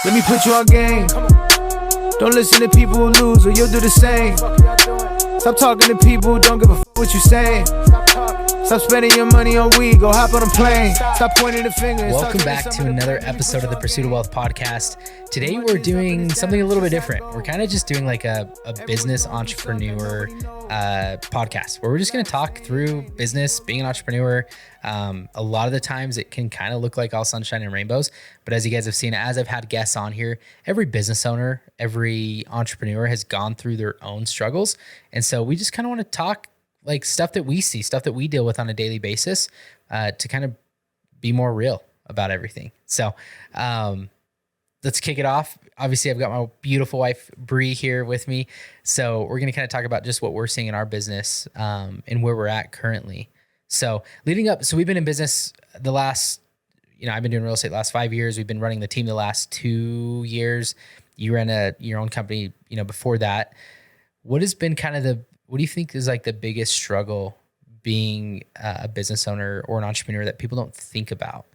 Let me put you on game. Don't listen to people who lose or you'll do the same. Stop talking to people who don't give a f*** what you saying. Stop spending your money on weed, go hop on a plane. Stop pointing the finger. Welcome back to another episode of the Pursuit of Wealth podcast. Today we're doing something a little bit different. We're kind of just doing like a business entrepreneur podcast where we're just going to talk through business, being an entrepreneur. A lot of the times it can kind of look like all sunshine and rainbows, but as you guys have seen, as I've had guests on here, every business owner, every entrepreneur has gone through their own struggles. And so we just kind of want to talk like stuff that we see, stuff that we deal with on a daily basis, to kind of be more real about everything. So let's kick it off. Obviously, I've got my beautiful wife, Bri, here with me. So we're going to kind of talk about just what we're seeing in our business and where we're at currently. So leading up, so we've been in business the last, I've been doing real estate the last 5 years. We've been running the team the last 2 years. You ran your own company, before that. What has been kind of what do you think is like the biggest struggle being a business owner or an entrepreneur that people don't think about?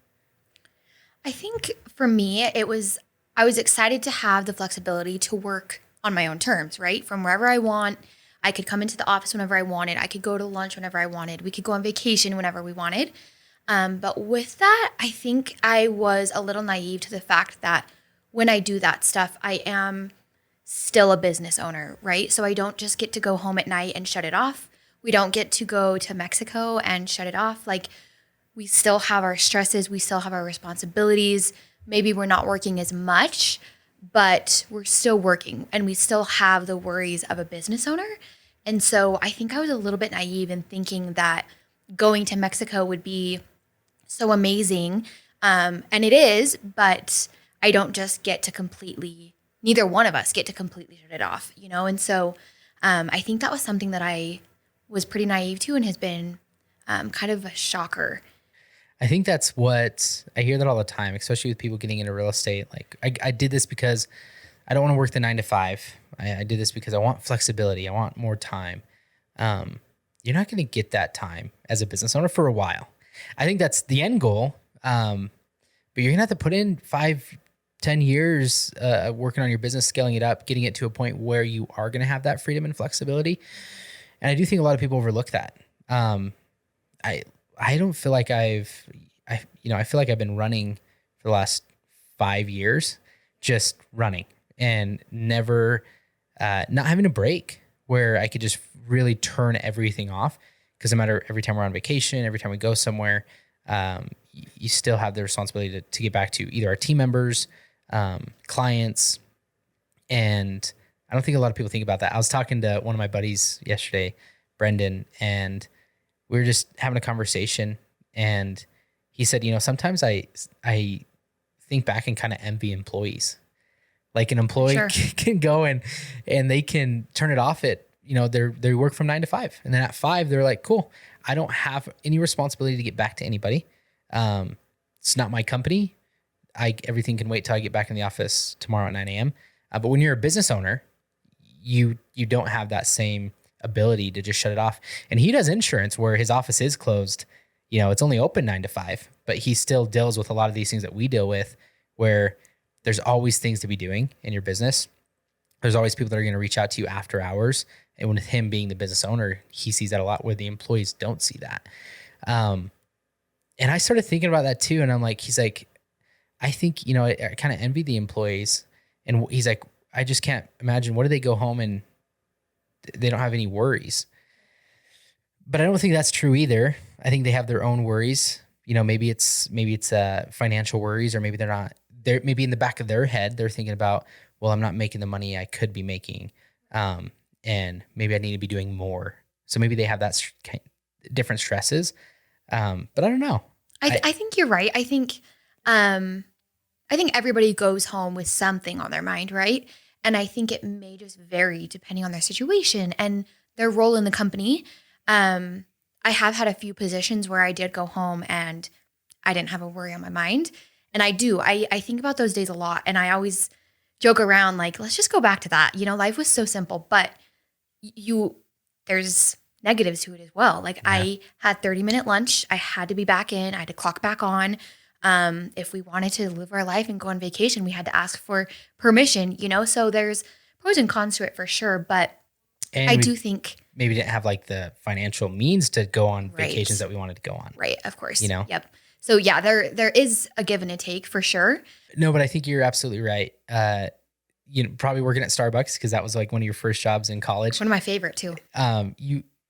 I think for me, I was excited to have the flexibility to work on my own terms, right? From wherever I want. I could come into the office whenever I wanted. I could go to lunch whenever I wanted. We could go on vacation whenever we wanted. But with that, I think I was a little naive to the fact that when I do that stuff, I am still a business owner, right? So I don't just get to go home at night and shut it off. We don't get to go to Mexico and shut it off. Like, we still have our stresses. We still have our responsibilities. Maybe we're not working as much, but we're still working and we still have the worries of a business owner. And so I think I was a little bit naive in thinking that going to Mexico would be so amazing. And it is, but I don't just get to neither one of us get to completely shut it off, And so I think that was something that I was pretty naive to and has been kind of a shocker. I think that's what I hear that all the time, especially with people getting into real estate. Like I did this because I don't want to work the 9 to 5. I did this because I want flexibility. I want more time. You're not going to get that time as a business owner for a while. I think that's the end goal. But you're going to have to put in 5-10 years working on your business, scaling it up, getting it to a point where you are going to have that freedom and flexibility. And I do think a lot of people overlook that. I don't feel like I feel like I've been running for the last 5 years, just running and never, not having a break where I could just really turn everything off. Because no matter every time we're on vacation, every time we go somewhere, you still have the responsibility to get back to either our team members, clients. And I don't think a lot of people think about that. I was talking to one of my buddies yesterday, Brendan, and we were just having a conversation, and he said, sometimes I think back and kind of envy employees. Like an employee Sure. can go and they can turn it off at, they work from 9 to 5. And then at 5, they're like, cool, I don't have any responsibility to get back to anybody. It's not my company. Everything can wait till I get back in the office tomorrow at 9 a.m. But when you're a business owner, you don't have that same ability to just shut it off. And he does insurance where his office is closed. It's only open 9 to 5, but he still deals with a lot of these things that we deal with, where there's always things to be doing in your business. There's always people that are going to reach out to you after hours. And with him being the business owner, he sees that a lot where the employees don't see that. And I started thinking about that too. And I'm like, he's like, I think, I kind of envy the employees. And he's like, I just can't imagine, what do they go home and they don't have any worries? But I don't think that's true either. I think they have their own worries. Maybe it's financial worries, or maybe they're not. Maybe in the back of their head, they're thinking about, well, I'm not making the money I could be making. And maybe I need to be doing more. So maybe they have that different stresses. But I don't know. I think you're right. I think everybody goes home with something on their mind, right? And I think it may just vary depending on their situation and their role in the company. I have had a few positions where I did go home and I didn't have a worry on my mind. And I do. I think about those days a lot. And I always joke around like, let's just go back to that. Life was so simple, but there's negatives to it as well. Like, yeah. I had 30-minute lunch. I had to be back in. I had to clock back on. If we wanted to live our life and go on vacation, we had to ask for permission, so there's pros and cons to it for sure. But And I we do think, maybe didn't have like the financial means to go on Right. vacations that we wanted to go on. right, of course. Yep. So yeah, there is a give and a take for sure. No, but I think you're absolutely right. Probably working at Starbucks because that was like one of your first jobs in college. One of my favorite too.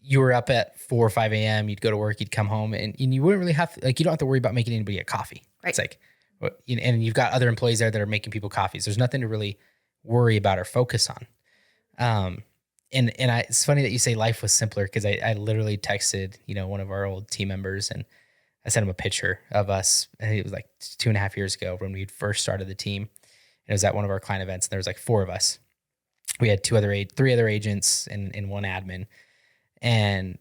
You were up at 4 or 5 a.m. You'd go to work, you'd come home, and you wouldn't really have you don't have to worry about making anybody a coffee. Right. It's like, and you've got other employees there that are making people coffees. There's nothing to really worry about or focus on. It's funny that you say life was simpler because I literally texted, one of our old team members and I sent him a picture of us. I think it was like 2.5 years ago when we first started the team. And it was at one of our client events and there was like 4 of us. We had 3 other agents and 1 admin. And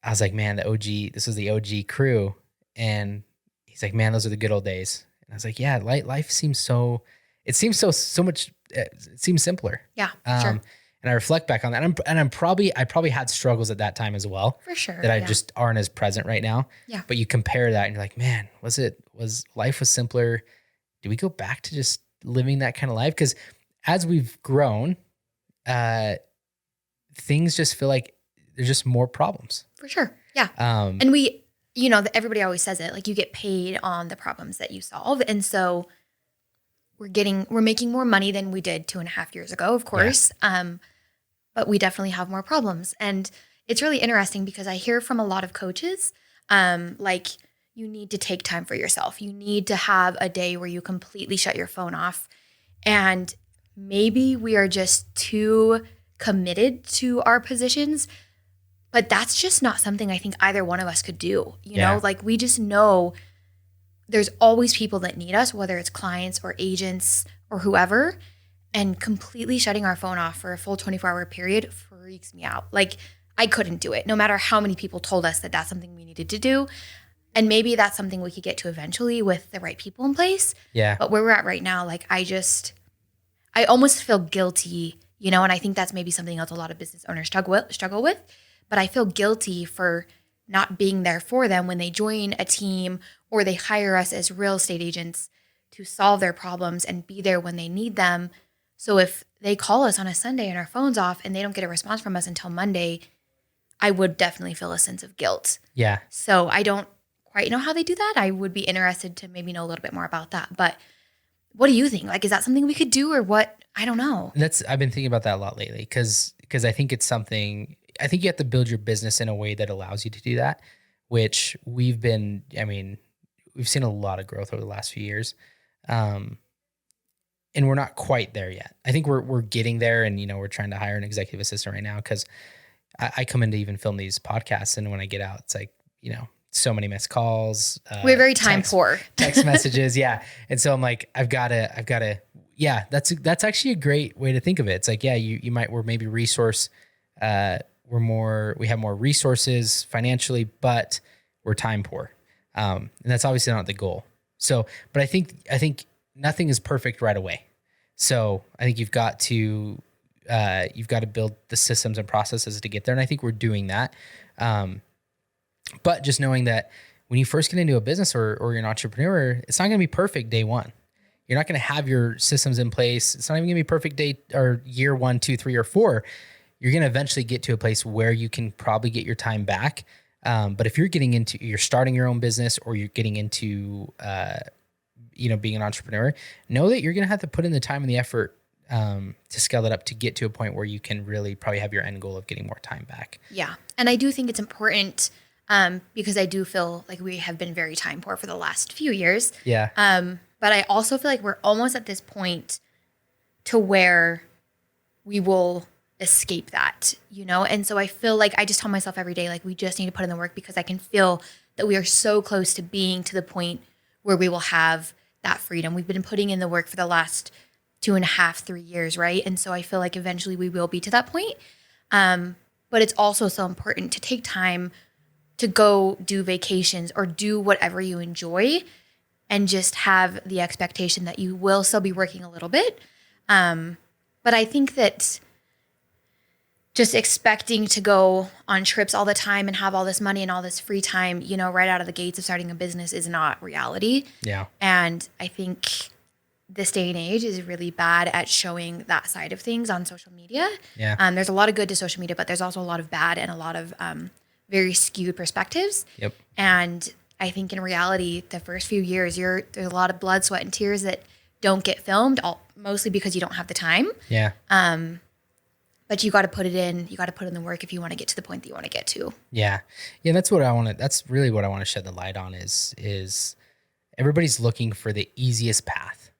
I was like, man, this was the OG crew. And he's like, man, those are the good old days. And I was like, yeah, life seems so much, it seems simpler. Yeah, sure. And I reflect back on that. And I probably had struggles at that time as well. For sure. That I just aren't as present right now. Yeah. But you compare that and you're like, man, was life was simpler? Do we go back to just living that kind of life? Because as we've grown, things just feel like there's just more problems. For sure. Yeah. And we, everybody always says it, like you get paid on the problems that you solve. And so we're making more money than we did 2.5 years ago, of course. Yeah. But we definitely have more problems. And it's really interesting because I hear from a lot of coaches, like you need to take time for yourself. You need to have a day where you completely shut your phone off. And maybe we are just too committed to our positions, but that's just not something I think either one of us could do. You know, like we just know there's always people that need us, whether it's clients or agents or whoever, and completely shutting our phone off for a full 24-hour period freaks me out. Like I couldn't do it, no matter how many people told us that that's something we needed to do. And maybe that's something we could get to eventually with the right people in place. Yeah. But where we're at right now, like I almost feel guilty, and I think that's maybe something else a lot of business owners struggle with. But I feel guilty for not being there for them when they join a team or they hire us as real estate agents to solve their problems and be there when they need them. So if they call us on a Sunday and our phone's off and they don't get a response from us until Monday, I would definitely feel a sense of guilt. Yeah. So I don't quite know how they do that. I would be interested to maybe know a little bit more about that. But what do you think? Like, is that something we could do or what? I don't know. I've been thinking about that a lot lately because I think it's something, I think you have to build your business in a way that allows you to do that, which we've seen a lot of growth over the last few years. And we're not quite there yet. I think we're getting there and, we're trying to hire an executive assistant right now because I come in to even film these podcasts. And when I get out, it's like, so many missed calls. We're very time poor. Text messages. Yeah. And so I'm like, I've got to, yeah, that's actually a great way to think of it. It's like, yeah, we're maybe we have more resources financially, but we're time poor. And that's obviously not the goal. So, but I think nothing is perfect right away. So I think you've got to build the systems and processes to get there. And I think we're doing that. But just knowing that when you first get into a business or you're an entrepreneur, it's not going to be perfect day one. You're not going to have your systems in place. It's not even going to be perfect day or year 1, 2, 3, or 4. You're going to eventually get to a place where you can probably get your time back. But if you're starting your own business or you're getting into, being an entrepreneur, know that you're going to have to put in the time and the effort to scale it up to get to a point where you can really probably have your end goal of getting more time back. Yeah. And I do think it's important because I do feel like we have been very time poor for the last few years. Yeah. But I also feel like we're almost at this point to where we will escape that, And so I feel like I just tell myself every day, like we just need to put in the work because I can feel that we are so close to being to the point where we will have that freedom. We've been putting in the work for the last 2.5, 3 years, right? And so I feel like eventually we will be to that point. But it's also so important to take time to go do vacations or do whatever you enjoy and just have the expectation that you will still be working a little bit. But I think that just expecting to go on trips all the time and have all this money and all this free time, you know, right out of the gates of starting a business is not reality. Yeah. And I think this day and age is really bad at showing that side of things on social media. Yeah. There's a lot of good to social media, but there's also a lot of bad and a lot of very skewed perspectives. Yep. And I think in reality, the first few years, there's a lot of blood, sweat, and tears that don't get filmed, mostly because you don't have the time. Yeah. But you got to put it in. You got to put in the work if you want to get to the point that you want to get to. Yeah. Yeah. That's really what I want to shed the light on is everybody's looking for the easiest path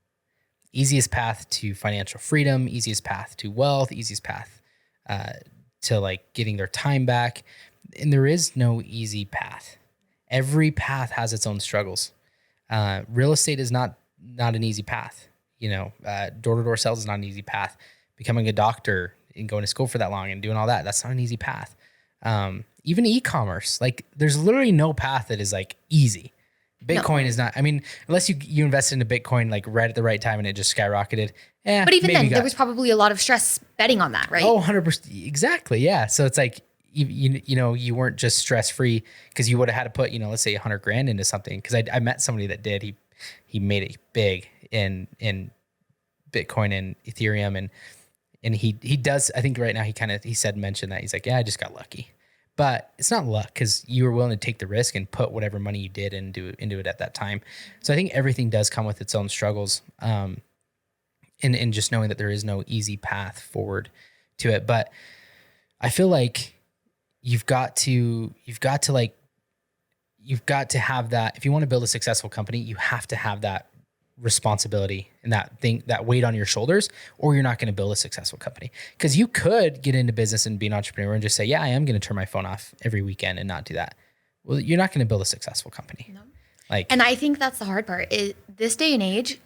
to financial freedom, easiest path to wealth, easiest path to like getting their time back. And there is no easy path. Every path has its own struggles. Real estate is not an easy path. You know, door-to-door sales is not an easy path. Becoming a doctor and going to school for that long and doing all that, that's not an easy path. Even e-commerce, like there's literally no path that is like easy. Bitcoin is not, I mean, unless you invested into Bitcoin like right at the right time and it just skyrocketed. But even then, there was probably a lot of stress betting on that, right? Oh, 100%. Exactly. Yeah. So it's like, you know, you weren't just stress-free because you would have had to put, you know, let's say $100,000 into something. Cause I met somebody that did, he made it big in Bitcoin and Ethereum. And he does, I think right now mentioned that he's like, yeah, I just got lucky. But it's not luck because you were willing to take the risk and put whatever money you did into it at that time. So I think everything does come with its own struggles. And just knowing that there is no easy path forward to it. But I feel like you've got to have that. If you want to build a successful company, you have to have that responsibility and that weight on your shoulders, or you're not going to build a successful company. Because you could get into business and be an entrepreneur and just say, yeah, I am going to turn my phone off every weekend and not do that. Well, you're not going to build a successful company. No. And I think that's the hard part. This day and age,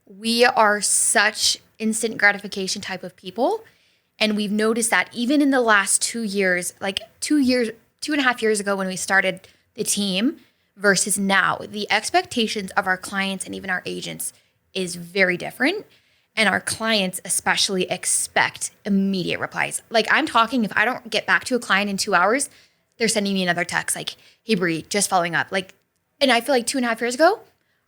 we are such instant gratification type of people. And we've noticed that even in the last 2 years, like 2.5 years ago when we started the team versus now, the expectations of our clients and even our agents is very different. And our clients especially expect immediate replies. Like I'm talking, if I don't get back to a client in 2 hours, they're sending me another text like, hey, Bri, just following up. Like, and I feel like 2.5 years ago,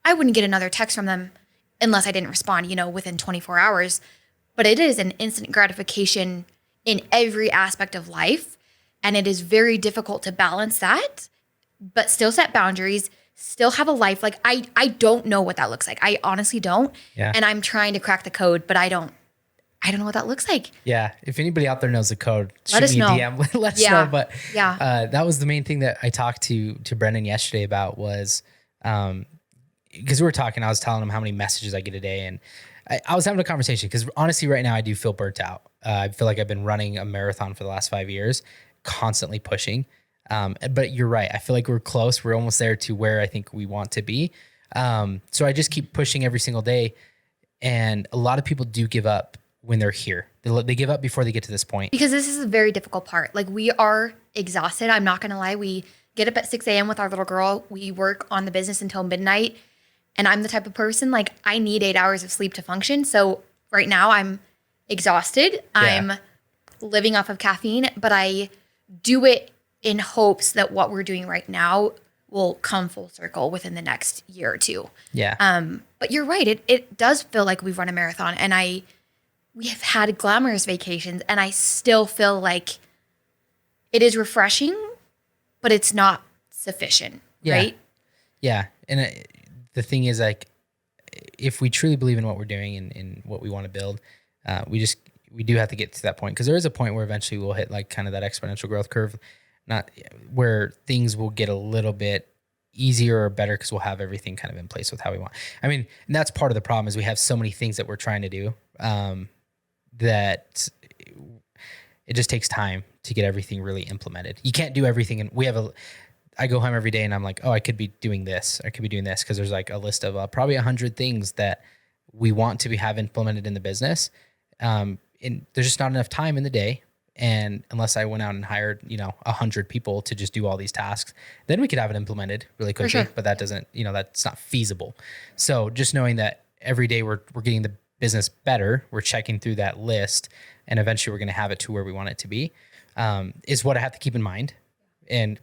I wouldn't get another text from them unless I didn't respond, you know, within 24 hours. But it is an instant gratification in every aspect of life. And it is very difficult to balance that, but still set boundaries, still have a life. Like I don't know what that looks like. I honestly don't. Yeah. And I'm trying to crack the code, but I don't know what that looks like. Yeah. If anybody out there knows the code, let us know. DM. Let us know. But yeah, that was the main thing that I talked to Brendan yesterday about was, because we were talking, I was telling him how many messages I get a day, and I was having a conversation because honestly, right now I do feel burnt out. I feel like I've been running a marathon for the last 5 years, constantly pushing. But you're right. I feel like we're close. We're almost there to where I think we want to be. So I just keep pushing every single day. And a lot of people do give up when they're here. They give up before they get to this point. Because this is a very difficult part. Like we are exhausted. I'm not going to lie. We get up at 6 a.m. with our little girl. We work on the business until midnight. And I'm the type of person, like I need 8 hours of sleep to function. So right now I'm exhausted. Yeah. I'm living off of caffeine, but I do it in hopes that what we're doing right now will come full circle within the next year or two. Yeah. But you're right. It does feel like we've run a marathon, and we have had glamorous vacations, and I still feel like it is refreshing, but it's not sufficient. Yeah. Right. Yeah. And the thing is, like, if we truly believe in what we're doing and what we want to build, we do have to get to that point, because there is a point where eventually we'll hit like kind of that exponential growth curve, not where things will get a little bit easier or better because we'll have everything kind of in place with how we want. I mean, and that's part of the problem is we have so many things that we're trying to do that it just takes time to get everything really implemented. You can't do everything. And I go home every day and I'm like, oh, I could be doing this. I could be doing this. Cause there's like a list of probably 100 things that we want to have implemented in the business. And there's just not enough time in the day. And unless I went out and hired, 100 people to just do all these tasks, then we could have it implemented really quickly, sure. But that doesn't, that's not feasible. So just knowing that every day we're getting the business better, we're checking through that list and eventually we're going to have it to where we want it to be, is what I have to keep in mind.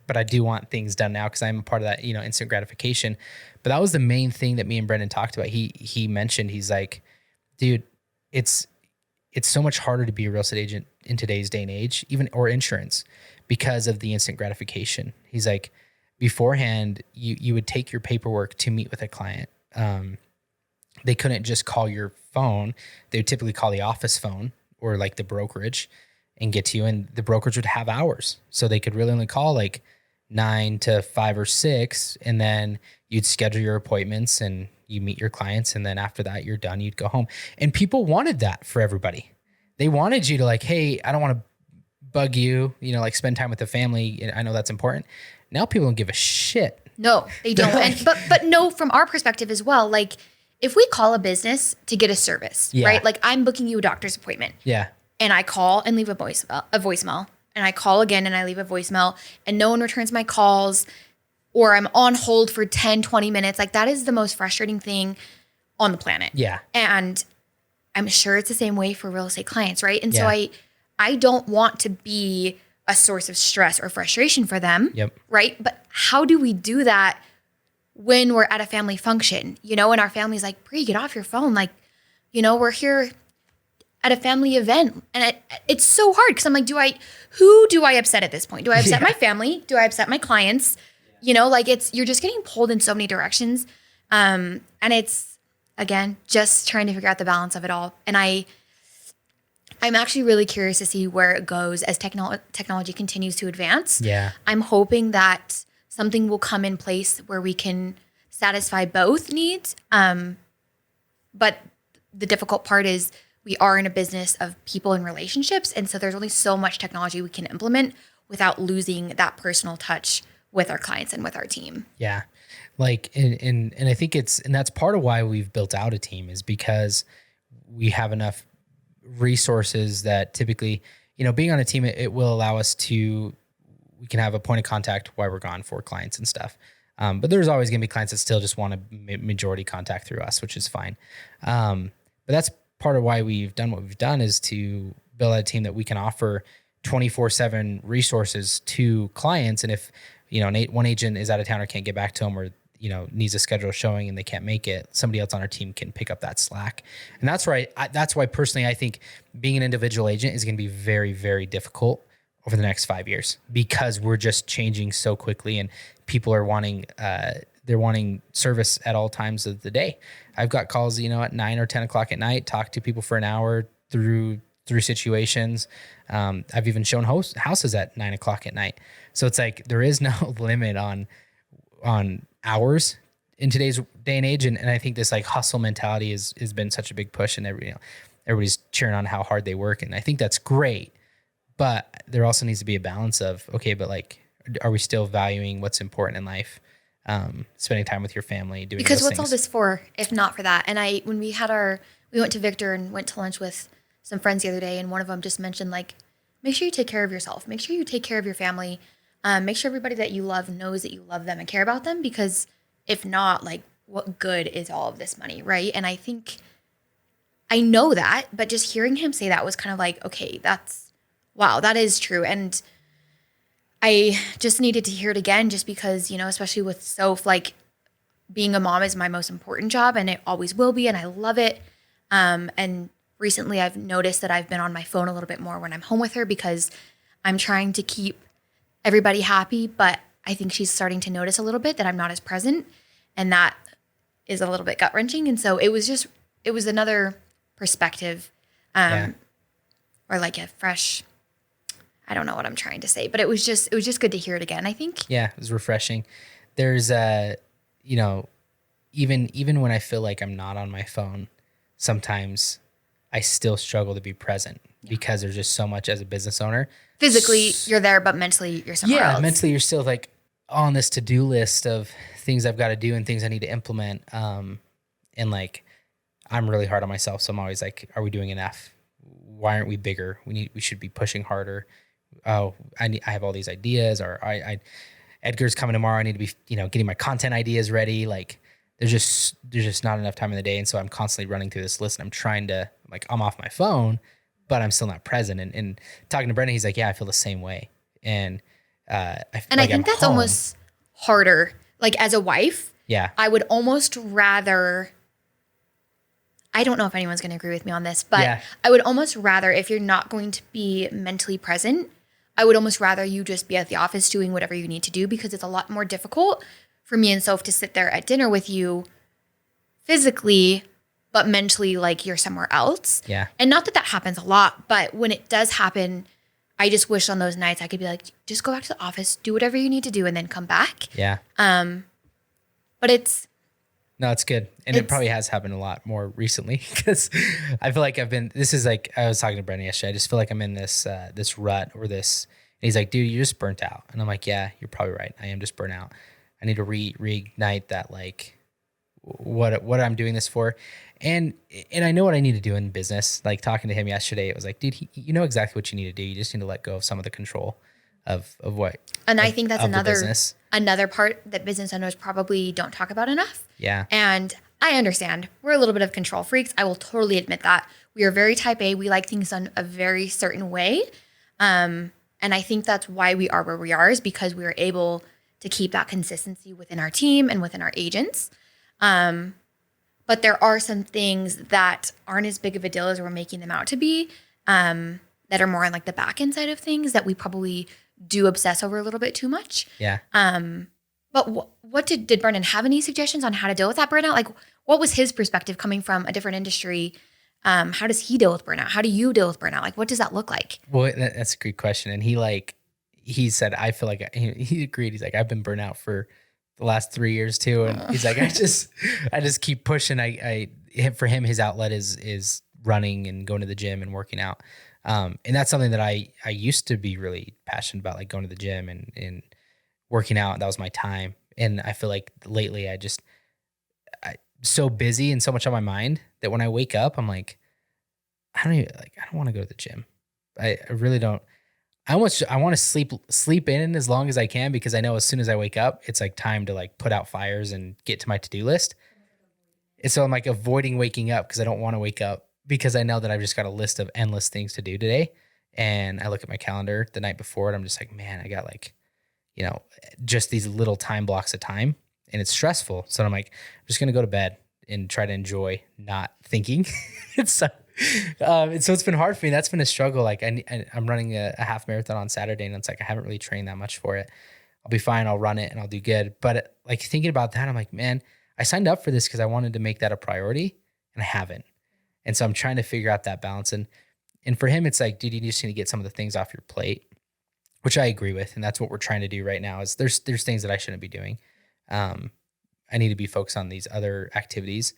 But I do want things done now because I'm a part of that, instant gratification. But that was the main thing that me and Brendan talked about. He mentioned, he's like, dude, it's so much harder to be a real estate agent in today's day and age, or insurance, because of the instant gratification. He's like, beforehand, you would take your paperwork to meet with a client. They couldn't just call your phone. They would typically call the office phone or like the brokerage and get to you. And the brokerage would have hours. So they could really only call like 9 to 5 or 6. And then you'd schedule your appointments and you meet your clients. And then after that, you're done. You'd go home. And people wanted that for everybody. They wanted you to like, hey, I don't want to bug you, like spend time with the family. I know that's important. Now people don't give a shit. No, they don't. And, but no, from our perspective as well, like if we call a business to get a service, right? Like I'm booking you a doctor's appointment. Yeah. And I call and leave a voicemail. And I call again and I leave a voicemail and no one returns my calls, or I'm on hold for 10, 20 minutes. Like that is the most frustrating thing on the planet. Yeah. And I'm sure it's the same way for real estate clients, right? And so I don't want to be a source of stress or frustration for them, right? But how do we do that when we're at a family function, and our family's like, Bri, get off your phone. Like, we're here at a family event. And it's so hard because I'm like, who do I upset at this point? Do I upset my family? Do I upset my clients? You're just getting pulled in so many directions. And it's, again, just trying to figure out the balance of it all. And I'm actually really curious to see where it goes as technology continues to advance. Yeah. I'm hoping that something will come in place where we can satisfy both needs. But the difficult part is we are in a business of people and relationships. And so there's only so much technology we can implement without losing that personal touch with our clients and with our team. Yeah. And I think and that's part of why we've built out a team, is because we have enough resources that typically, being on a team, it will allow us we can have a point of contact while we're gone for clients and stuff. But there's always going to be clients that still just want a majority contact through us, which is fine. But that's part of why we've done what we've done, is to build a team that we can offer 24/7 resources to clients. And if, one agent is out of town or can't get back to them, or needs a schedule showing and they can't make it, somebody else on our team can pick up that slack. And that's why personally, I think being an individual agent is going to be very, very difficult over the next 5 years, because we're just changing so quickly and people are wanting, they're wanting service at all times of the day. I've got calls, at 9 or 10 o'clock at night, talk to people for an hour through situations. I've even shown houses at 9 o'clock at night. So it's like, there is no limit on hours in today's day and age. And I think this like hustle mentality has been such a big push, and everybody's cheering on how hard they work. And I think that's great, but there also needs to be a balance of, okay, but like, are we still valuing what's important in life? Spending time with your family, doing because those what's things. all this for if not for that? And when we went to Victor and went to lunch with some friends the other day, and one of them just mentioned like, make sure you take care of yourself, make sure you take care of your family, make sure everybody that you love knows that you love them and care about them, because if not, like, what good is all of this money, right? And I think I know that, but just hearing him say that was kind of like, okay, wow, that is true. And I just needed to hear it again, just because, especially with Soph, like being a mom is my most important job, and it always will be. And I love it. And recently I've noticed that I've been on my phone a little bit more when I'm home with her, because I'm trying to keep everybody happy. But I think she's starting to notice a little bit that I'm not as present, and that is a little bit gut wrenching. And so it was another perspective, or like a fresh, I don't know what I'm trying to say, but it was just good to hear it again, I think. Yeah, it was refreshing. There's even when I feel like I'm not on my phone, sometimes I still struggle to be present, because there's just so much as a business owner. Physically you're there, but mentally you're somewhere else. Yeah, mentally you're still like on this to-do list of things I've got to do and things I need to implement. And like, I'm really hard on myself. So I'm always like, are we doing enough? Why aren't we bigger? We should be pushing harder. Oh, I have all these ideas, or Edgar's coming tomorrow. I need to be, getting my content ideas ready. Like there's just not enough time in the day. And so I'm constantly running through this list, and I'm trying to I'm off my phone, but I'm still not present. And talking to Brendan, he's like, yeah, I feel the same way. And I think that's almost harder. Like as a wife, yeah, I would almost rather, I don't know if anyone's going to agree with me on this, but I would almost rather, if you're not going to be mentally present, I would almost rather you just be at the office doing whatever you need to do, because it's a lot more difficult for me and Soph to sit there at dinner with you physically, but mentally like you're somewhere else. Yeah. And not that that happens a lot, but when it does happen, I just wish on those nights I could be like, just go back to the office, do whatever you need to do, and then come back. Yeah. But it's good. And it probably has happened a lot more recently, because I feel like this is like, I was talking to Brendan yesterday. I just feel like I'm in this rut or this, and he's like, dude, you're just burnt out. And I'm like, yeah, you're probably right. I am just burnt out. I need to reignite that, like what I'm doing this for. And I know what I need to do in business. Like talking to him yesterday, it was like, dude, you know exactly what you need to do. You just need to let go of some of the control of what. And I think that's another part that business owners probably don't talk about enough. Yeah. And I understand we're a little bit of control freaks. I will totally admit that. We are very type A. We like things done a very certain way. And I think that's why we are where we are, is because we are able to keep that consistency within our team and within our agents. But there are some things that aren't as big of a deal as we're making them out to be, that are more on like the back end side of things that we probably do obsess over a little bit too much. Yeah. But what did Brendan have any suggestions on how to deal with that burnout? Like, what was his perspective coming from a different industry? How does he deal with burnout? How do you deal with burnout? Like, what does that look like? Well, that's a great question. And he said, I feel like he agreed. He's like, I've been burnt out for the last 3 years too. And he's like, I just keep pushing. For him, his outlet is running and going to the gym and working out. And that's something that I used to be really passionate about, like going to the gym and working out. That was my time. And I feel like lately I'm so busy and so much on my mind that when I wake up, I'm like, I don't want to go to the gym. I really don't. I want to sleep in as long as I can, because I know as soon as I wake up, it's like time to like put out fires and get to my to-do list. And so I'm like avoiding waking up because I don't want to wake up, because I know that I've just got a list of endless things to do today. And I look at my calendar the night before and I'm just like, man, I got like, just these little time blocks of time, and it's stressful. So I'm like, I'm just going to go to bed and try to enjoy not thinking. And so it's been hard for me. That's been a struggle. Like I'm running a half marathon on Saturday, and it's like, I haven't really trained that much for it. I'll be fine. I'll run it and I'll do good. But like thinking about that, I'm like, man, I signed up for this because I wanted to make that a priority, and I haven't. And so I'm trying to figure out that balance. And for him, it's like, dude, you just need to get some of the things off your plate, which I agree with. And that's what we're trying to do right now. Is there's things that I shouldn't be doing. I need to be focused on these other activities,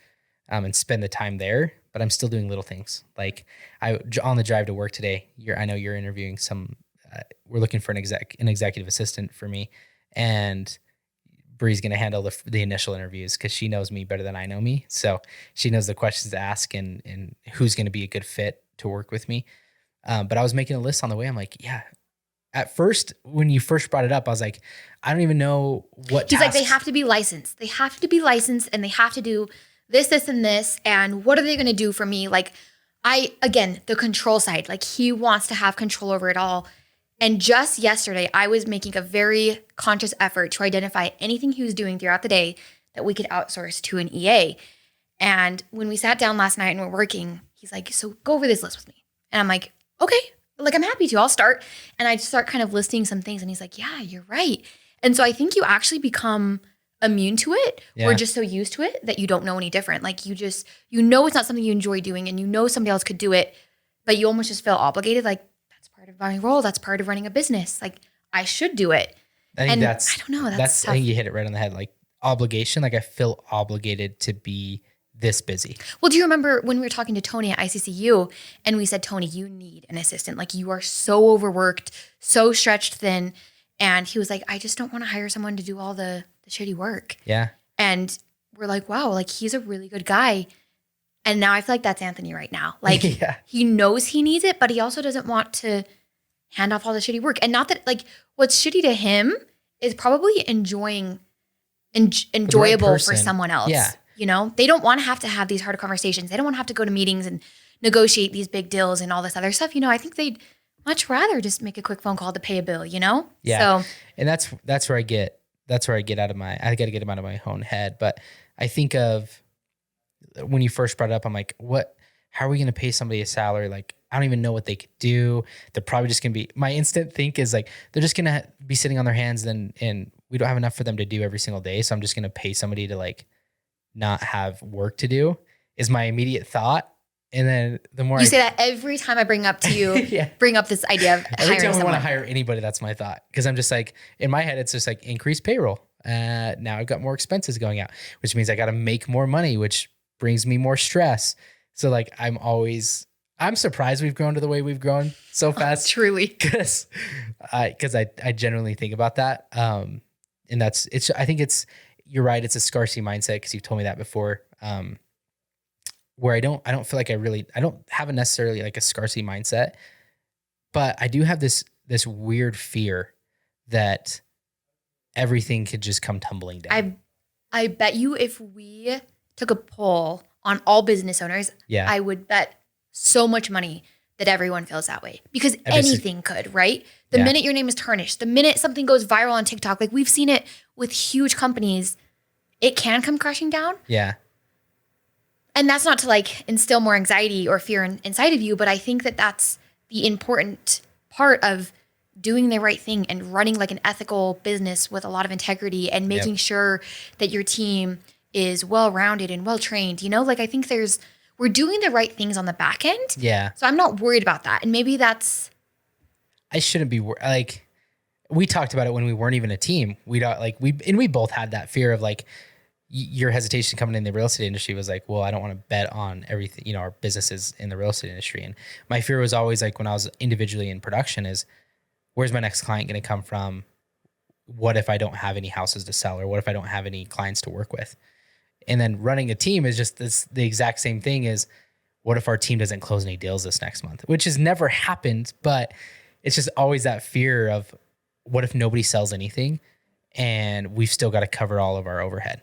and spend the time there, but I'm still doing little things. Like on the drive to work today, I know you're interviewing we're looking for an executive assistant for me, and Bri's going to handle the initial interviews because she knows me better than I know me. So she knows the questions to ask and who's going to be a good fit to work with me. But I was making a list on the way. I'm like, yeah. At first, when you first brought it up, I was like, I don't even know what He's like, they have to be licensed. They have to be licensed, and they have to do this, and this. And what are they going to do for me? Like, again, the control side, like he wants to have control over it all. And just yesterday, I was making a very conscious effort to identify anything he was doing throughout the day that we could outsource to an EA. And when we sat down last night and we're working, he's like, so go over this list with me. And I'm like, okay. Like, I'm happy to. I'll start. And I start kind of listing some things. And he's like, yeah, you're right. And so I think you actually become immune to it, or just so used to it that you don't know any different. Like it's not something you enjoy doing, and somebody else could do it, but you almost just feel obligated. Like, that's part of my role. That's part of running a business. Like, I should do it. I think I don't know. That's I think you hit it right on the head. Like obligation. Like I feel obligated to be this busy. Well, do you remember when we were talking to Tony at ICCU and we said, Tony, you need an assistant. Like, you are so overworked, so stretched thin. And he was like, I just don't want to hire someone to do all the shitty work. Yeah. And we're like, wow, like he's a really good guy. And now I feel like that's Anthony right now. Like he knows he needs it, but he also doesn't want to hand off all the shitty work. And not that, like, what's shitty to him is probably enjoyable for someone else. Yeah. They don't want to have these hard conversations. They don't want to have to go to meetings and negotiate these big deals and all this other stuff. I think they'd much rather just make a quick phone call to pay a bill, Yeah. So, and that's where I get out of my, I got to get them out of my own head. But I think of when you first brought it up, I'm like, how are we going to pay somebody a salary? Like, I don't even know what they could do. They're probably just going to be, my instant think is like, they're just going to be sitting on their hands and we don't have enough for them to do every single day. So I'm just going to pay somebody to like not have work to do is my immediate thought. And then the more you say that every time I bring up to you, bring up this idea of every hiring time we want someone. to hire anybody, that's my thought. Cause I'm just like, in my head, it's just like increased payroll. Now I've got more expenses going out, which means I got to make more money, which brings me more stress. So like, I'm surprised we've grown to the way we've grown so fast. Truly. Cause I generally think about that. And I think you're right. It's a scarcity mindset. Cause you've told me that before. Where I don't feel like I don't have a necessarily like a scarcity mindset, but I do have this weird fear that everything could just come tumbling down. I bet you if we took a poll on all business owners, I would bet so much money that everyone feels that way because anything could, right? The minute your name is tarnished, the minute something goes viral on TikTok, like we've seen it with huge companies, it can come crashing down. Yeah. And that's not to like instill more anxiety or fear inside of you, but I think that that's the important part of doing the right thing and running like an ethical business with a lot of integrity and making sure that your team is well-rounded and well-trained. Like I think we're doing the right things on the back end. Yeah. So I'm not worried about that. And maybe I shouldn't be like, we talked about it when we weren't even a team. We both had that fear of like, your hesitation coming in the real estate industry was like, well, I don't want to bet on everything, our businesses in the real estate industry. And my fear was always like when I was individually in production is, where's my next client going to come from? What if I don't have any houses to sell? Or what if I don't have any clients to work with? And then running a team is just the exact same thing as what if our team doesn't close any deals this next month, which has never happened, but it's just always that fear of what if nobody sells anything and we've still got to cover all of our overhead.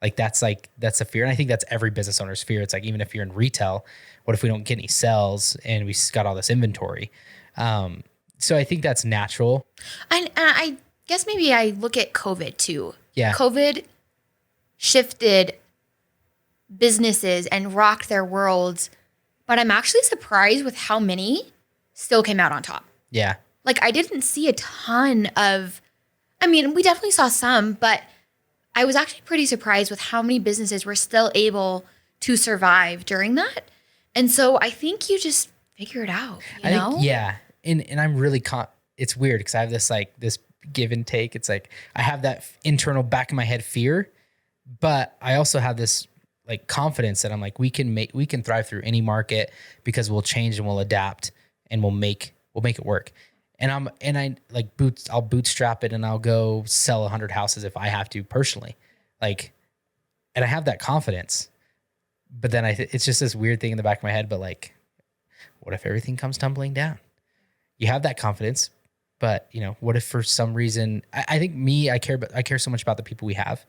Like that's a fear. And I think that's every business owner's fear. It's like, even if you're in retail, what if we don't get any sales and we got all this inventory? So I think that's natural. and I guess maybe I look at COVID too. Yeah. COVID shifted businesses and rocked their worlds, but I'm actually surprised with how many still came out on top. Yeah. Like I didn't see a ton we definitely saw some, but I was actually pretty surprised with how many businesses were still able to survive during that. And so I think you just figure it out, you know? Yeah. And I'm really, it's weird because I have this give and take. It's like, I have that internal back of my head fear, but I also have this like confidence that I'm like, we can thrive through any market because we'll change and we'll adapt and we'll make it work. And I'll bootstrap it and I'll go sell 100 houses if I have to personally. Like, and I have that confidence, but then it's just this weird thing in the back of my head, but like, what if everything comes tumbling down? You have that confidence, but what if for some reason, I think I care so much about the people we have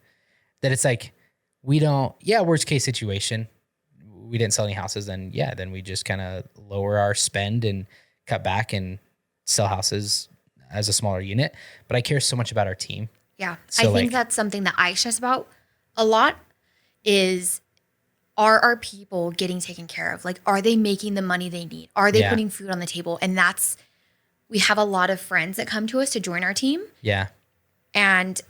that it's like, worst case situation, we didn't sell any houses, then we just kind of lower our spend and cut back and sell houses as a smaller unit. But I care so much about our team. Yeah. So I think that's something that I stress about a lot is, are our people getting taken care of? Like, are they making the money they need? Are they putting food on the table? And we have a lot of friends that come to us to join our team. Yeah. And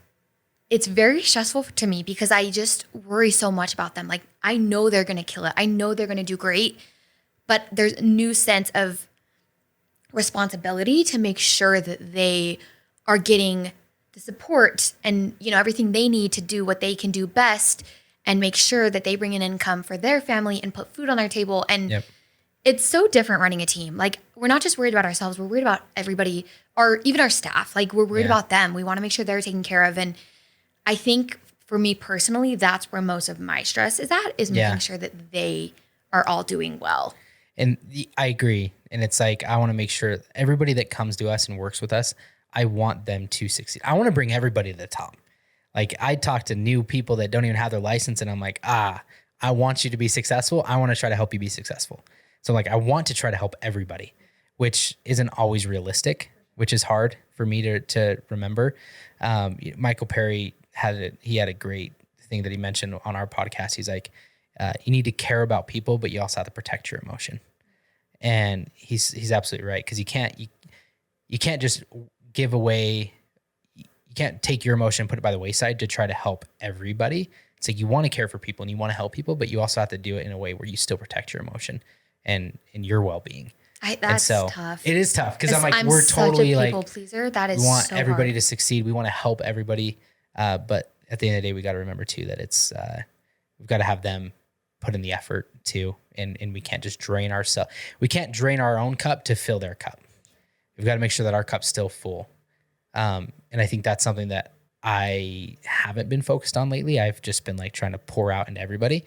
it's very stressful to me because I just worry so much about them. Like, I know they're going to kill it. I know they're going to do great, but there's a new sense of responsibility to make sure that they are getting the support and everything they need to do what they can do best and make sure that they bring in income for their family and put food on their table. And it's so different running a team. Like, we're not just worried about ourselves, we're worried about everybody, or even our staff. Like, we're worried about them. We want to make sure they're taken care of. And I think for me personally, that's where most of my stress is making sure that they are all doing well. And I agree. And it's like, I want to make sure everybody that comes to us and works with us, I want them to succeed. I want to bring everybody to the top. Like, I talk to new people that don't even have their license and I'm like, I want you to be successful. I want to try to help you be successful. So like, I want to try to help everybody, which isn't always realistic, which is hard for me to remember. Michael Perry had a great thing that he mentioned on our podcast. He's like, you need to care about people, but you also have to protect your emotion. And he's absolutely right. Cause you can't just give away, you can't take your emotion and put it by the wayside to try to help everybody. It's like, you want to care for people and you want to help people, but you also have to do it in a way where you still protect your emotion and your well-being. That's tough. It is tough because we're such totally a like, people pleaser. That is we want so everybody hard. to succeed. We want to help everybody. But at the end of the day, we got to remember too, that it's, we've got to have them put in the effort too. And we can't just drain ourselves. We can't drain our own cup to fill their cup. We've got to make sure that our cup's still full. And I think that's something that I haven't been focused on lately. I've just been like trying to pour out into everybody,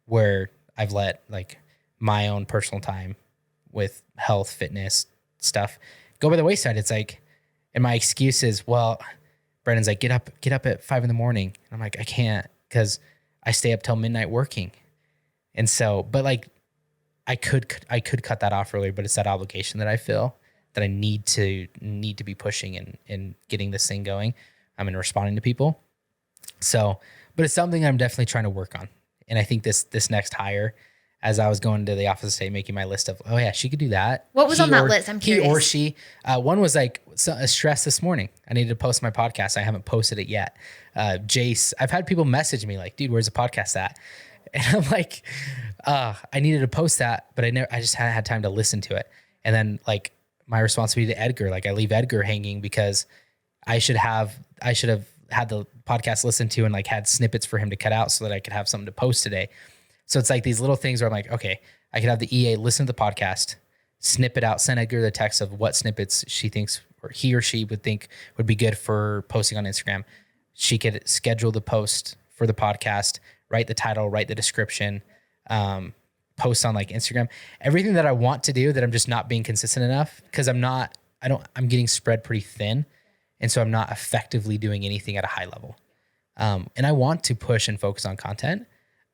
where I've let like my own personal time with health, fitness stuff go by the wayside. It's like, and my excuse is, well, Brendan's like, get up at 5 a.m. And I'm like, I can't, because I stay up till midnight working. And so, but like, I could cut that off earlier, but it's that obligation that I feel that I need to be pushing and getting this thing going. I'm in responding to people. So, but it's something I'm definitely trying to work on. And I think this next hire, as I was going to the office today, making my list of, oh yeah, she could do that. What was on that list? I'm curious. He or she. One was like a stress this morning. I needed to post my podcast. I haven't posted it yet. Jace, I've had people message me like, dude, where's the podcast at? And I'm like, I needed to post that, but I just hadn't had time to listen to it. And then like my responsibility to Edgar, like I leave Edgar hanging because I should have had the podcast listened to and like had snippets for him to cut out so that I could have something to post today. So it's like these little things where I'm like, okay, I could have the EA listen to the podcast, snip it out, send Edgar the text of what snippets she thinks or he or she would think would be good for posting on Instagram. She could schedule the post for the podcast, write the title, write the description, post on like Instagram, everything that I want to do that I'm just not being consistent enough because I'm getting spread pretty thin. And so I'm not effectively doing anything at a high level. And I want to push and focus on content,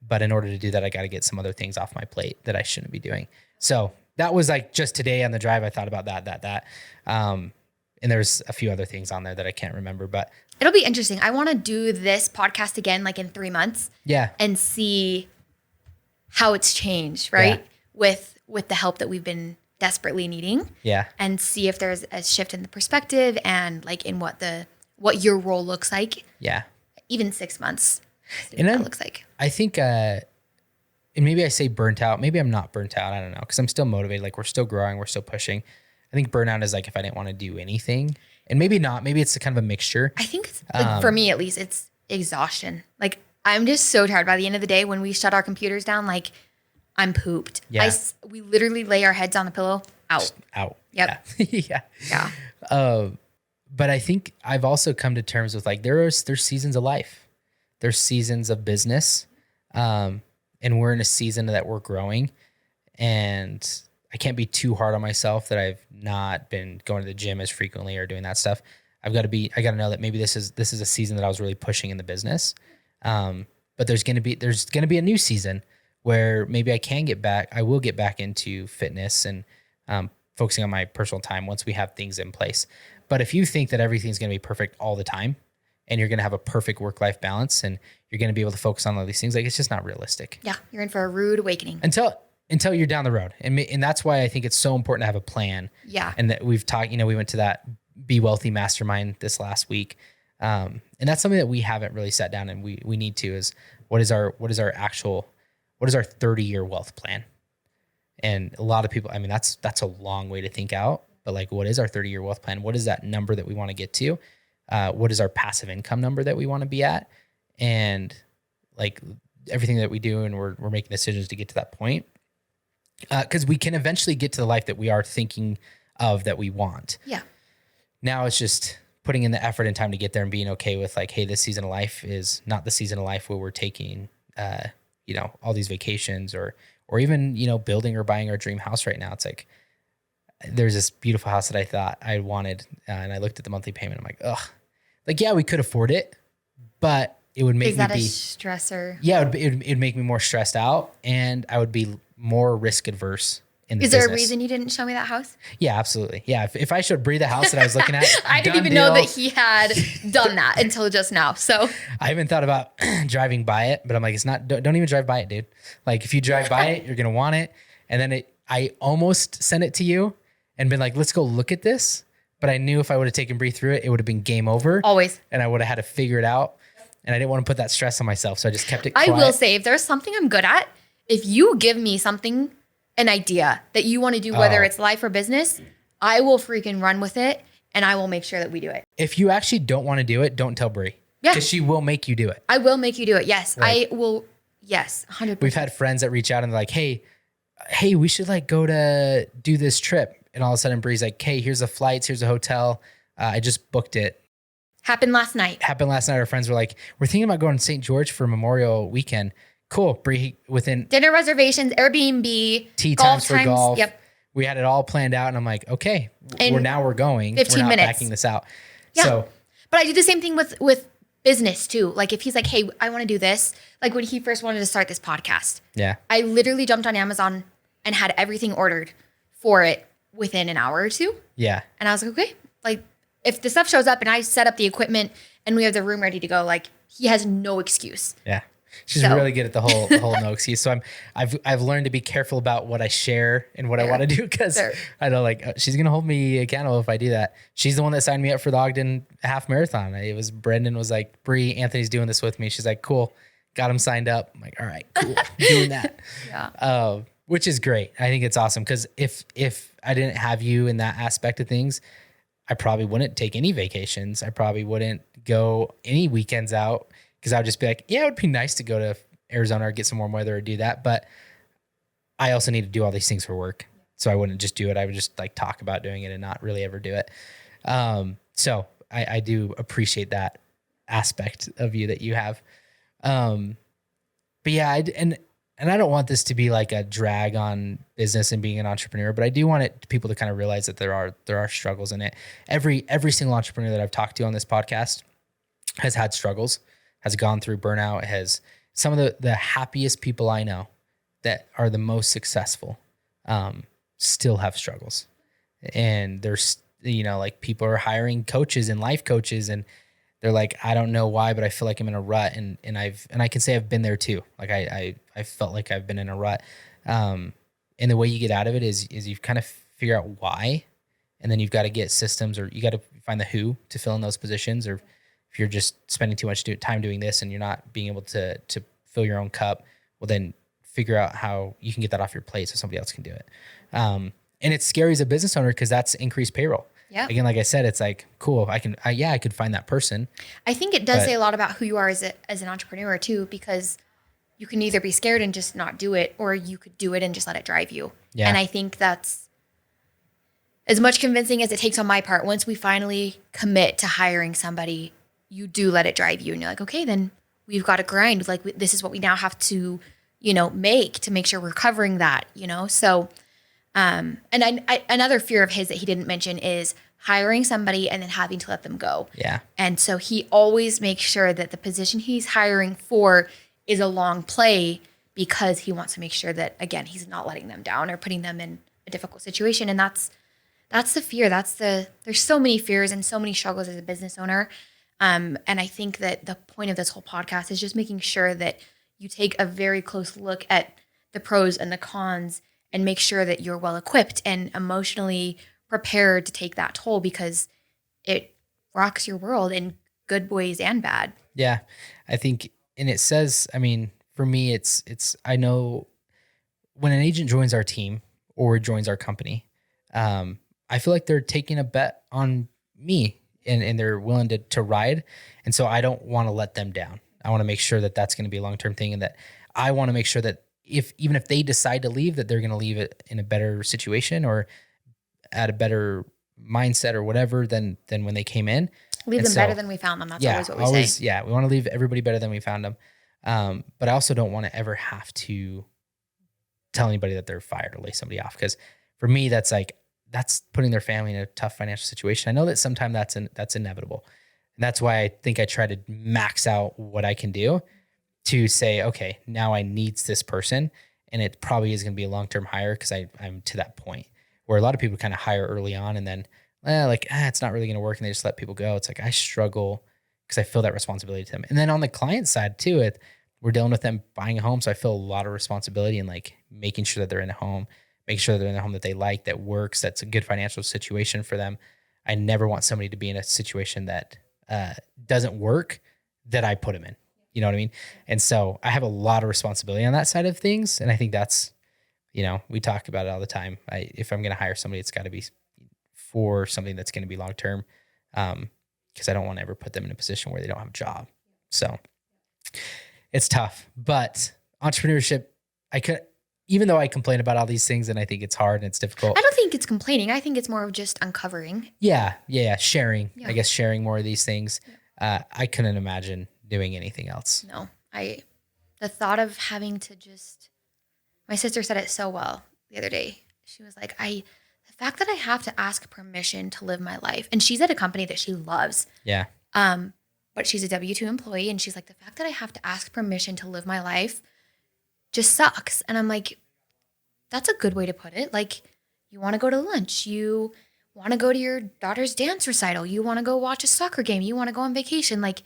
but in order to do that, I got to get some other things off my plate that I shouldn't be doing. So that was like just today on the drive, I thought about that. And there's a few other things on there that I can't remember, but It'll be interesting. I want to do this podcast again, like in 3 months. Yeah. And see how it's changed, right? Yeah. With the help that we've been desperately needing. Yeah. And see if there's a shift in the perspective and like in what your role looks like. Yeah. Even 6 months. And that looks like. I think, and maybe I say burnt out. Maybe I'm not burnt out. I don't know. Because I'm still motivated. Like we're still growing. We're still pushing. I think burnout is like if I didn't want to do anything. And maybe not. Maybe it's a kind of a mixture. I think it's, like, for me at least, it's exhaustion. Like I'm just so tired by the end of the day when we shut our computers down. Like I'm pooped. Yeah. We literally lay our heads on the pillow. Out. Yep. Yeah. Yeah. But I think I've also come to terms with like there's seasons of life. There's seasons of business. And we're in a season that we're growing. And I can't be too hard on myself that I've not been going to the gym as frequently or doing that stuff. I got to know that maybe this is a season that I was really pushing in the business. But there's going to be a new season where maybe I will get back into fitness and focusing on my personal time once we have things in place. But if you think that everything's going to be perfect all the time and you're going to have a perfect work-life balance and you're going to be able to focus on all these things, like it's just not realistic. Yeah. You're in for a rude awakening. Until you're down the road. And that's why I think it's so important to have a plan. Yeah. And that we've talked, we went to that Be Wealthy Mastermind this last week. And that's something that we haven't really sat down and we need to is what is our 30-year wealth plan? And a lot of people, that's a long way to think out, but like, what is our 30-year wealth plan? What is that number that we want to get to? What is our passive income number that we want to be at? And like everything that we do, and we're making decisions to get to that point. Because we can eventually get to the life that we are thinking of that we want. Yeah. Now it's just putting in the effort and time to get there and being okay with like, hey, this season of life is not the season of life where we're taking, all these vacations or even, building or buying our dream house right now. It's like, there's this beautiful house that I thought I wanted. And I looked at the monthly payment. I'm like, ugh, like, yeah, we could afford it, but it would make me be. Is that a stressor? Yeah, it'd make me more stressed out and I would be more risk adverse in the Is there business. a reason you didn't show me that house? Yeah, absolutely. Yeah. If I showed Bri the house that I was looking at, I didn't done even know deal. that he had done that until just now. So I haven't thought about driving by it, but I'm like, it's not, don't even drive by it, dude. Like if you drive by it, you're going to want it. And then I almost sent it to you and been like, let's go look at this. But I knew if I would have taken Bri through it, it would have been game over. always. And I would have had to figure it out. And I didn't want to put that stress on myself. So I just kept it I quiet. will say, if there's something I'm good at, if you give me something, an idea that you want to do, whether it's life or business, I will freaking run with it and I will make sure that we do it. If you actually don't want to do it, don't tell Bri. Yeah. Because she will make you do it. I will make you do it. Yes. Right. I will. Yes. 100%. We've had friends that reach out and they're like, hey, we should like go to do this trip. And all of a sudden Bri's like, hey, here's the flights. Here's a hotel. I just booked it. Happened last night. Our friends were like, we're thinking about going to St. George for Memorial weekend. Cool. Bri, within Dinner reservations, Airbnb, tea times for golf. Yep. We had it all planned out. And I'm like, okay, In we're going. 15 we're not minutes. backing this out. Yeah. So But I do the same thing with business too. Like if he's like, hey, I want to do this. Like when he first wanted to start this podcast, yeah. I literally jumped on Amazon and had everything ordered for it within an hour or two. Yeah. And I was like, okay, like if the stuff shows up and I set up the equipment and we have the room ready to go, like he has no excuse. Yeah. She's So. really good at the whole no excuse. So I've learned to be careful about what I share and what I want to do because Sure. I know like she's gonna hold me accountable if I do that. She's the one that signed me up for the Ogden half marathon. It was Brendan was like, Bri, Anthony's doing this with me. She's like, cool, got him signed up. I'm like, all right, cool, doing that. Yeah. Which is great. I think it's awesome because if I didn't have you in that aspect of things, I probably wouldn't take any vacations. I probably wouldn't go any weekends out. Because I would just be like, yeah, it would be nice to go to Arizona or get some warm weather or do that. But I also need to do all these things for work. So I wouldn't just do it. I would just like talk about doing it and not really ever do it. So I do appreciate that aspect of you that you have. But yeah, and I don't want this to be like a drag on business and being an entrepreneur, but I do want people to kind of realize that there are struggles in it. Every single entrepreneur that I've talked to on this podcast has had struggles, has gone through burnout, has some of the happiest people I know that are the most successful still have struggles. And there's, like people are hiring coaches and life coaches and they're like, I don't know why, but I feel like I'm in a rut. And I can say I've been there too. Like I felt like I've been in a rut. And the way you get out of it is you kind of figure out why, and then you've got to get systems, or you got to find the who to fill in those positions, or if you're just spending too much time doing this and you're not being able to fill your own cup, well, then figure out how you can get that off your plate so somebody else can do it. And it's scary as a business owner because that's increased payroll. Yeah. Again, like I said, it's like, cool. I could find that person. I think it does say a lot about who you are as an entrepreneur too, because you can either be scared and just not do it, or you could do it and just let it drive you. Yeah. And I think that's as much convincing as it takes on my part. Once we finally commit to hiring somebody, you do let it drive you, and you're like, okay, then we've got to grind. Like this is what we now have to, make to make sure we're covering that, So, and another fear of his that he didn't mention is hiring somebody and then having to let them go. Yeah. And so he always makes sure that the position he's hiring for is a long play, because he wants to make sure that, again, he's not letting them down or putting them in a difficult situation. And that's the fear. There's so many fears and so many struggles as a business owner. And I think that the point of this whole podcast is just making sure that you take a very close look at the pros and the cons and make sure that you're well equipped and emotionally prepared to take that toll, because it rocks your world in good ways and bad. Yeah. I think, and it says, I mean, for me, it's, I know when an agent joins our team or joins our company, I feel like they're taking a bet on me and they're willing to ride. And so I don't want to let them down. I want to make sure that that's going to be a long-term thing, and that I want to make sure that even if they decide to leave, that they're going to leave it in a better situation or at a better mindset or whatever than when they came in. Leave them better than we found them. That's always what we say. Yeah, we want to leave everybody better than we found them. But I also don't want to ever have to tell anybody that they're fired or lay somebody off, because for me, that's putting their family in a tough financial situation. I know that sometimes that's inevitable. And that's why I think I try to max out what I can do to say, okay, now I need this person. and it probably is going to be a long-term hire because I'm to that point where a lot of people kind of hire early on and then it's not really going to work and they just let people go. It's like I struggle because I feel that responsibility to them. And then on the client side too, we're dealing with them buying a home. So I feel a lot of responsibility in like making sure that they're in a home, making sure they're in a home that they like, that works, that's a good financial situation for them. I never want somebody to be in a situation that doesn't work that I put them in. You know what I mean? And so I have a lot of responsibility on that side of things. And I think that's, we talk about it all the time. If I'm going to hire somebody, it's got to be for something that's going to be long-term. Because I don't want to ever put them in a position where they don't have a job. So it's tough, but entrepreneurship, even though I complain about all these things and I think it's hard and it's difficult. I don't think it's complaining. I think it's more of just uncovering. Yeah. Sharing, I guess sharing more of these things. I couldn't imagine doing anything else. No, the thought of having to my sister said it so well the other day. She was like, the fact that I have to ask permission to live my life, and she's at a company that she loves. Yeah. But she's a W-2 employee, and she's like, the fact that I have to ask permission to live my life just sucks. And I'm like, that's a good way to put it. Like, you want to go to lunch, you want to go to your daughter's dance recital, you want to go watch a soccer game, you want to go on vacation. Like,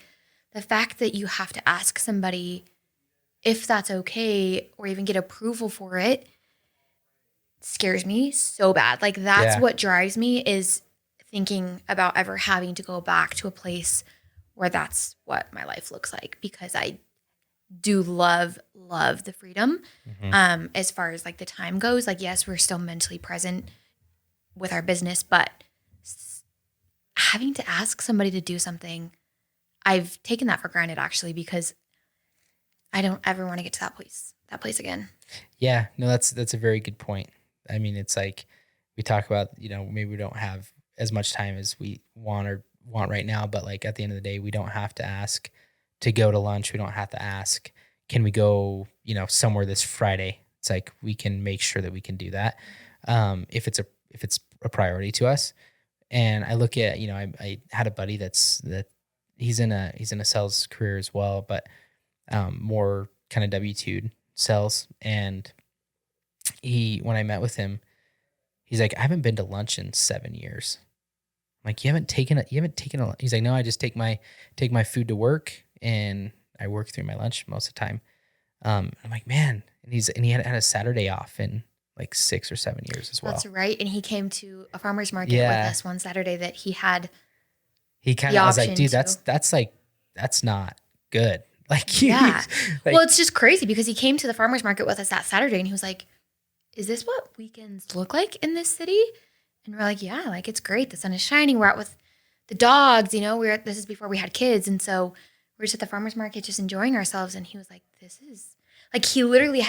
the fact that you have to ask somebody if that's okay or even get approval for it scares me so bad. Like, that's what drives me, is thinking about ever having to go back to a place where that's what my life looks like, because I do love the freedom. As far as like the time goes, like, yes, we're still mentally present with our business, but having to ask somebody to do something, I've taken that for granted actually, because I don't ever want to get to that place again. Yeah, no, that's a very good point. I mean, it's like we talk about, maybe we don't have as much time as we want right now, but like at the end of the day, we don't have to ask to go to lunch. We don't have to ask, can we go, somewhere this Friday? It's like, we can make sure that we can do that. If it's a priority to us. And I look at, I had a buddy that he's in a sales career as well, but more kind of W-2 sales. And when I met with him, he's like, I haven't been to lunch in 7 years. I'm like, you haven't taken a, he's like, no, I just take my food to work and I work through my lunch most of the time. I'm like, man, and he had a Saturday off in like 6 or 7 years as well. That's right. And he came to a farmer's market with us one Saturday that he had. He kind of, I was like, dude, that's not good. Like, yeah. Well, it's just crazy because he came to the farmer's market with us that Saturday and he was like, is this what weekends look like in this city? And we're like, yeah, like, it's great. The sun is shining. We're out with the dogs, this is before we had kids. And so we're just at the farmer's market, just enjoying ourselves. And he was like, this is like, he literally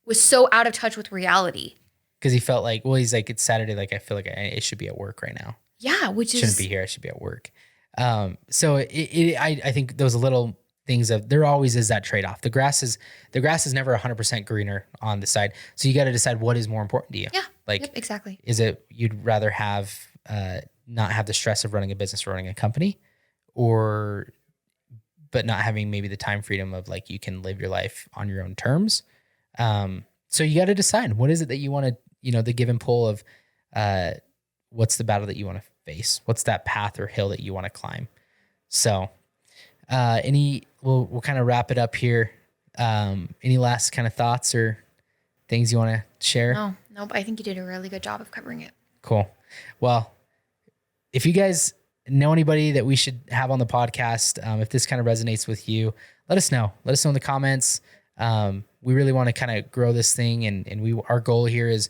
was so out of touch with reality. Cause he felt like, well, he's like, it's Saturday. Like, I feel like I should be at work right now. Yeah. Shouldn't be here. I should be at work. So I think those little things there always is that trade-off. The grass is never 100% greener on the side. So you got to decide what is more important to you. Yeah. Like, yep, exactly. Is it, you'd rather have, not have the stress of running a business or running a company, but not having maybe the time freedom of like, you can live your life on your own terms. So you got to decide, what is it that you want to, the give and pull of, what's the battle that you want to face? What's that path or hill that you want to climb? So, we'll kind of wrap it up here. Any last kind of thoughts or things you want to share? No, but I think you did a really good job of covering it. Cool. Well, if you guys know anybody that we should have on the podcast, if this kind of resonates with you, let us know. Let us know in the comments. We really want to kind of grow this thing, and our goal here is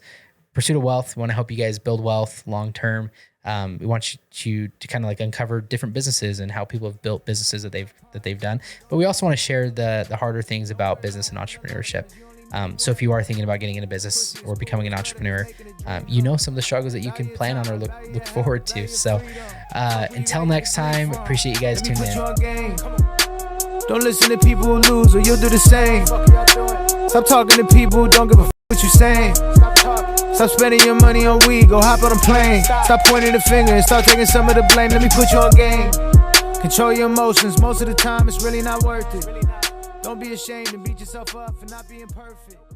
pursuit of wealth. We want to help you guys build wealth long-term. We want you to kind of like uncover different businesses and how people have built businesses that they've done. But we also want to share the harder things about business and entrepreneurship. So if you are thinking about getting into business or becoming an entrepreneur, some of the struggles that you can plan on or look forward to. So until next time, appreciate you guys tuning in. Don't listen to people who lose or you'll do the same. Stop talking to people who don't give a what you saying. Stop spending your money on weed, go hop on a plane. Stop pointing the finger and start taking some of the blame. Let me put you on game. Control your emotions, most of the time it's really not worth it. Don't be ashamed and beat yourself up for not being perfect.